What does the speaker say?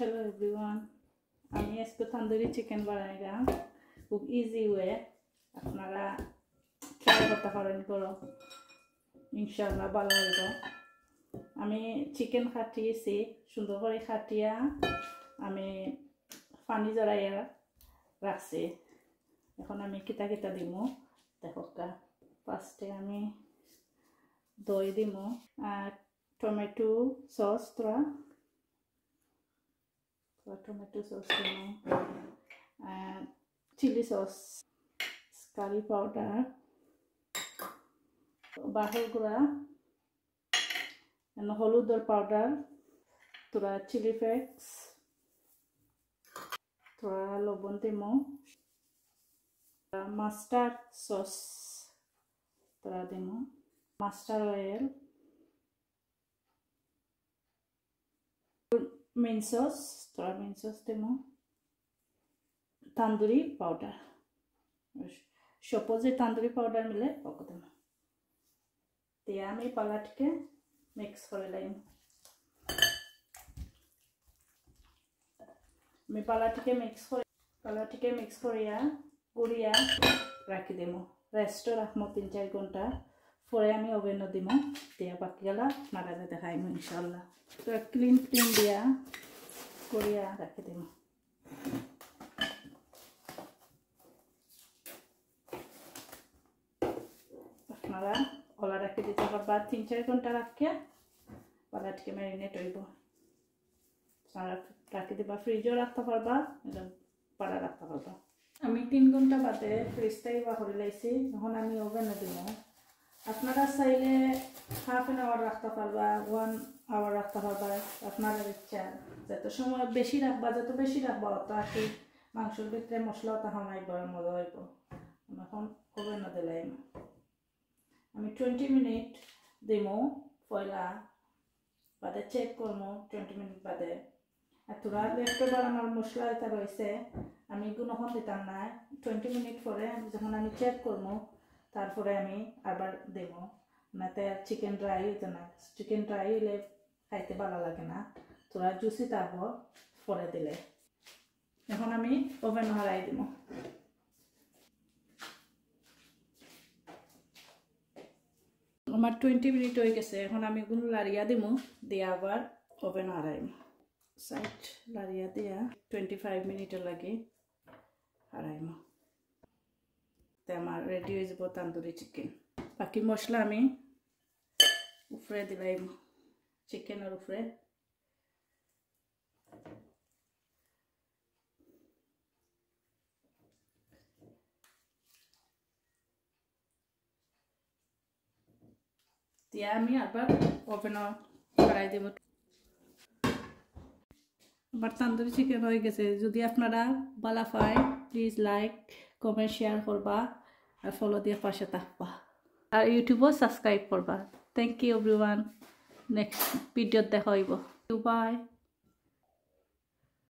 Hello everyone. আমি আজকে tandoori chicken বানাইলাম খুব ইজি ওয়ে আপনারা ট্রাই করতে পারেন করো ইনশাআল্লাহ ভালো হবে আমি চিকেন কাটিয়েছি সুন্দর করে কাটিয়া আমি পানি জড়াইয়া রাখছি এখন আমি কিতা কিতা দিমু দেখোকা ফার্স্টে আমি দই দিমু আর tomato sauce tomato sauce and chili sauce, curry powder, bahar gura, and holudar powder, thora chili flakes, thora lobon demo, mustard sauce, thora demo, mustard oil, mint sauce, thora mint sauce demo, tandoori powder. Suppose tandoori powder mile poko demo. Te ami palatke mix kore laim. Me palatke mix koriya guriya rakhi demo. Resto rakhmo 3-4 ঘন্টা পরে আমি ওভেনে দিমু দিয়া বাকিগুলা আপনারা দেখাইমু ইনশাআল্লাহ তো clean দিয়া করিয়া রাখি দিমু আপনারা ওলা রাখি দিতে পারবা 3-4 ঘন্টা রাখিয়া পালাটকে ম্যারিনেট হইব সারা রাখি দিবা ফ্রিজে রাখতে পারবা এটা পাড়া রাখতে পারবা আমি 3 ঘন্টা বাদে ফ্রিজটাই বাহরে লাইছি এখন আমি ওভেনে দিমু আপনারা চাইলে হাফ এন আওয়ার রাখতে পারবা 1 আওয়ার রাখতে পারবা আপনাদের ইচ্ছা যত সময় বেশি রাখবা তত আর কি মাংসের ভিতরে মশলাটা হামাইব মজা হইব এখন ওভেনে দিলাম আমি 20 মিনিট দিমু পয়লা বাদে চেক করমু 20 মিনিট বাদে আর তোরা একবার আমার মশলা এটা রয়েছে আমি গুণখন দিতাম না 20 মিনিট পরে যখন আমি চেক করমু তারপরে আমি আবার দেব নাতে চিকেন ড্রাই হইতো না চিকেন ড্রাই হইলে খাইতে ভালো লাগে না তোরা জুসি থাকবো পরে দিলে এখন আমি ওভেন হারাই দিব আমার 20 মিনিট হয়ে গেছে এখন আমি গুলো লাড়িয়া দিব দিয়ে আবার ওভেন হারাইম সাইড লাড়িয়া দিয়া 25 মিনিট লাগে হারাইম আমার রেডি হয়ে যাব তন্দুরি চিকেন বাকি মশলা আমি উপরে দিলাম চিকেনের উপরে দিয়া আমি আবার ওভেনে কড়াই দেব আমার তন্দুরি চিকেন হয়ে গেছে যদি আপনারা ভালো পায় প্লিজ লাইক কমেন্ট শেয়ার করবা আর ফলো দিয়ে পাশে থাকবা আর ইউটিউবও সাবস্ক্রাইব করবা thank you everyone next video দেখা হইব বাই